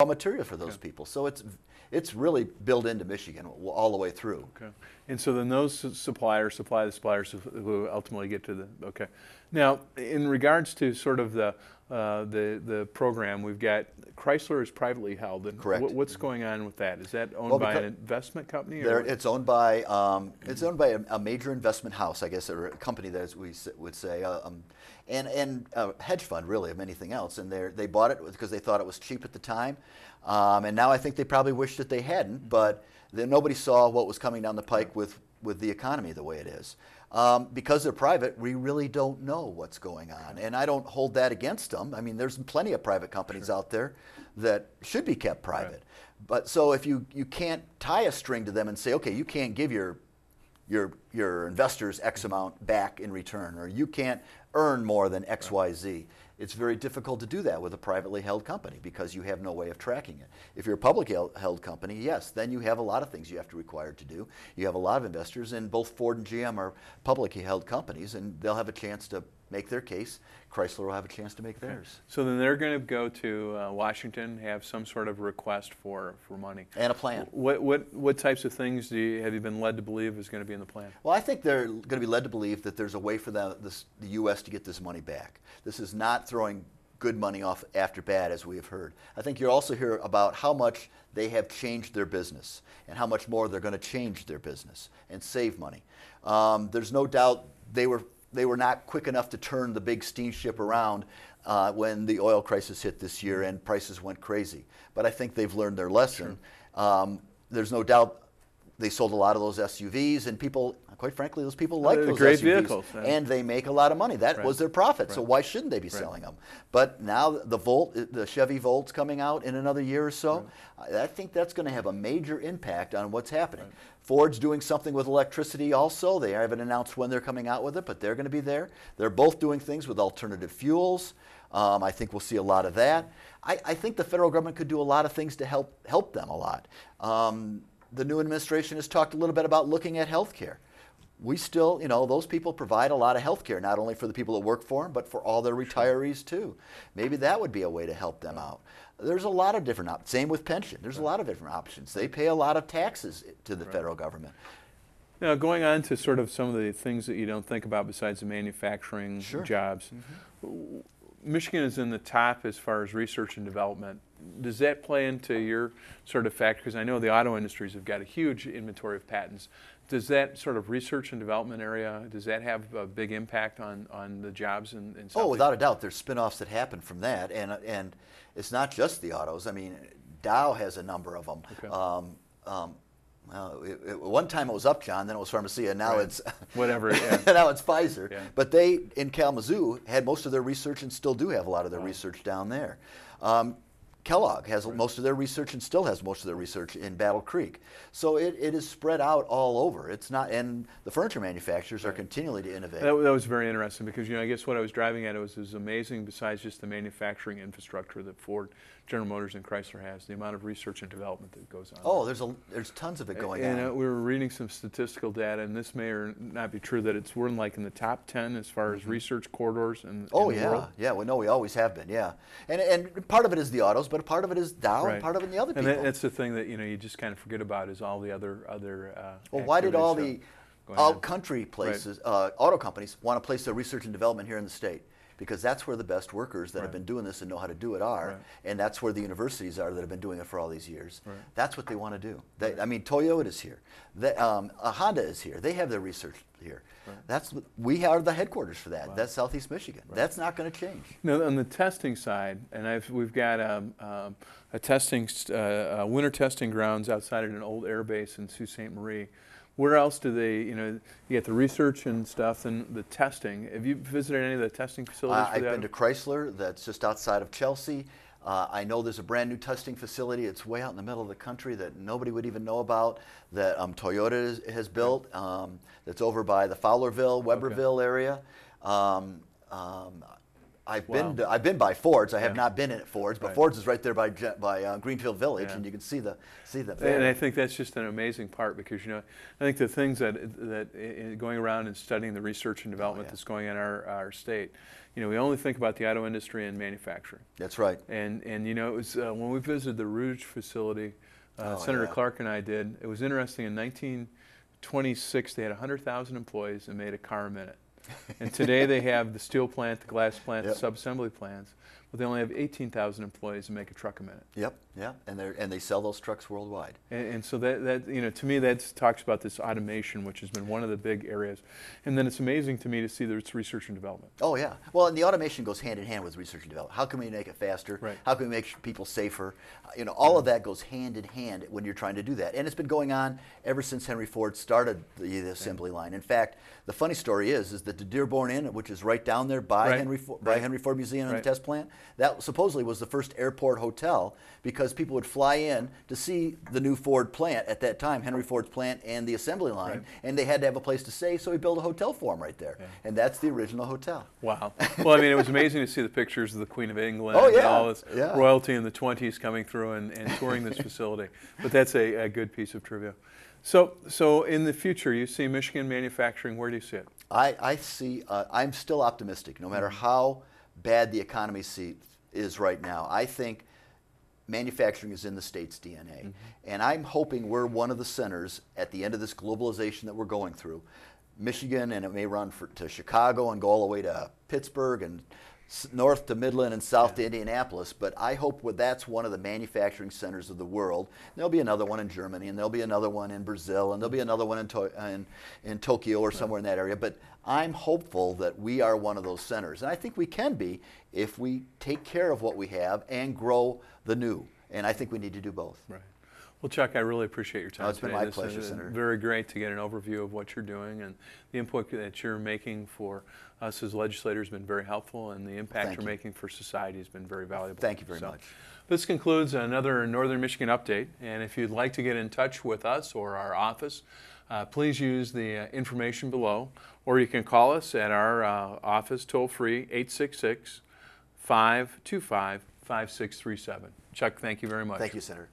raw material for those people. So it's really built into Michigan all the way through. Okay. And so then those suppliers supply the suppliers who ultimately get to the, okay. Now, in regards to sort of the program, we've got Chrysler is privately held. And Correct. What's going on with that? Is that owned by an investment company? Or? It's owned by a major investment house, I guess, or a company that, as we would say, and a hedge fund, really, of anything else. And they bought it because they thought it was cheap at the time. And now I think they probably wish that they hadn't, but nobody saw what was coming down the pike with the economy the way it is. Because they're private, we really don't know what's going on. And I don't hold that against them. I mean, there's plenty of private companies out there that should be kept private. Right. But so if you can't tie a string to them and say, okay, you can't give your investors X amount back in return, or you can't earn more than X, Y, Z. It's very difficult to do that with a privately held company because you have no way of tracking it. If you're a publicly held company, yes, then you have a lot of things you have to require to do. You have a lot of investors, and both Ford and GM are publicly held companies, and they'll have a chance to make their case. Chrysler will have a chance to make theirs. So then they're going to go to Washington, have some sort of request for money. And a plan. What types of things have you been led to believe is going to be in the plan? Well, I think they're going to be led to believe that there's a way for the U.S. to get this money back. This is not throwing good money off after bad, as we have heard. I think you'll also hear about how much they have changed their business and how much more they're going to change their business and save money. There's no doubt they were not quick enough to turn the big steamship around when the oil crisis hit this year and prices went crazy. But I think they've learned their lesson. Sure. There's no doubt they sold a lot of those SUVs, and people, quite frankly, those people like those great SUVs. Vehicles. And they make a lot of money. That was their profit, so why shouldn't they be selling them? But now the Chevy Volt's coming out in another year or so. I think that's going to have a major impact on what's happening. Ford's doing something with electricity also. They haven't announced when they're coming out with it, but they're going to be there. They're both doing things with alternative fuels. I think we'll see a lot of that. I think the federal government could do a lot of things to help them a lot. The new administration has talked a little bit about looking at health care. We still, those people provide a lot of health care, not only for the people that work for them, but for all their retirees too. Maybe that would be a way to help them out. There's a lot of different options. Same with pension. There's a lot of different options. They pay a lot of taxes to the federal government. Now, going on to sort of some of the things that you don't think about besides the manufacturing jobs, Michigan is in the top as far as research and development. Does that play into your sort of factor? Because I know the auto industries have got a huge inventory of patents. Does that sort of research and development area, does that have a big impact on the jobs in Southeast? Oh, without a doubt. There's spin-offs that happen from that. And it's not just the autos. I mean, Dow has a number of them. Okay. One time it was Upjohn, then it was Pharmacia, now it's whatever. Now it's Pfizer. Yeah. But they in Kalamazoo had most of their research and still do have a lot of their research down there. Kellogg has most of their research and still has most of their research in Battle Creek. So it is spread out all over. It's not, and the furniture manufacturers are continually to innovate. That was very interesting because I guess what I was driving at was amazing. Besides just the manufacturing infrastructure that Ford, General Motors, and Chrysler has, the amount of research and development that goes on. Oh, there's tons of it going on. And we were reading some statistical data, and this may or not be true, that we're in the top 10 as far as research corridors in the world. Yeah. Well, no, we always have been. Yeah, and part of it is the autos, but part of it is Dow, and part of it the other people. And that's the thing that you just kind of forget about is all the other. Well, why did all the country places, auto companies, want to place their research and development here in the state? Because that's where the best workers that have been doing this and know how to do it are, and that's where the universities are that have been doing it for all these years. That's what they want to do. I mean, Toyota is here. Honda is here. They have their research here. We are the headquarters for that. That's Southeast Michigan. That's not going to change. Now, on the testing side, and we've got winter testing grounds outside of an old air base in Sault Ste. Marie. Where else do they, you get the research and stuff and the testing. Have you visited any of the testing facilities for that? I've been to Chrysler, that's just outside of Chelsea. I know there's a brand new testing facility. It's way out in the middle of the country that nobody would even know about, that Toyota has built. That's over by the Fowlerville, Weberville area. I've Wow. been by Ford's. I have Yeah. not been in at Ford's, but Right. Ford's is right there by Greenfield Village, Yeah. and you can see the And I think that's just an amazing part because, you know, I think the things that going around and studying the research and development yeah. that's going on in our state, you know, we only think about the auto industry and manufacturing. That's right. And you know, it was when we visited the Rouge facility, Oh, Senator yeah. Clark and I did. It was interesting. In 1926, they had 100,000 employees and made a car a minute. And today they have the steel plant, the glass plant, Yep. the sub-assembly plants, but they only have 18,000 employees and make a truck a minute. Yep, yeah, and they sell those trucks worldwide. And so that you know, to me, that talks about this automation, which has been one of the big areas. And then it's amazing to me to see that it's research and development. Oh yeah, well, and the automation goes hand in hand with research and development. How can we make it faster? Right. How can we make people safer? You know, all of that goes hand in hand when you're trying to do that, and it's been going on ever since Henry Ford started the assembly line. In fact, the funny story is that the Dearborn Inn, which is right down there by Right. Henry Ford Museum and Right. the test plant, that supposedly was the first airport hotel because people would fly in to see the new Ford plant at that time, Henry Ford's plant and the assembly line, Right. and they had to have a place to stay, so he built a hotel for them right there, Yeah. and that's the original hotel. Wow. Well, I mean, it was amazing to see the pictures of the Queen of England Oh, and yeah. all this Yeah. royalty in the 20s coming through and touring this facility. But that's a good piece of trivia. So in the future, you see Michigan manufacturing, where do you see it? I see, I'm still optimistic, no matter how bad the economy is right now. I think manufacturing is in the state's DNA. And I'm hoping we're one of the centers at the end of this globalization that we're going through. Michigan, and it may run to Chicago and go all the way to Pittsburgh and north to Midland and south to Indianapolis, but I hope that's one of the manufacturing centers of the world. There'll be another one in Germany, and there'll be another one in Brazil, and there'll be another one in Tokyo or somewhere in that area. But I'm hopeful that we are one of those centers, and I think we can be if we take care of what we have and grow the new. And I think we need to do both. Right. Well, Chuck, I really appreciate your time Oh, it's been today. my This pleasure, is Senator. very great to get an overview of what you're doing, and the input that you're making for us as legislators has been very helpful, and the impact Thank you're you. making for society has been very valuable. Thank you very much. This concludes another Northern Michigan Update, and if you'd like to get in touch with us or our office, please use the information below, or you can call us at our office toll-free 866-525-5637. Chuck, thank you very much. Thank you, Senator.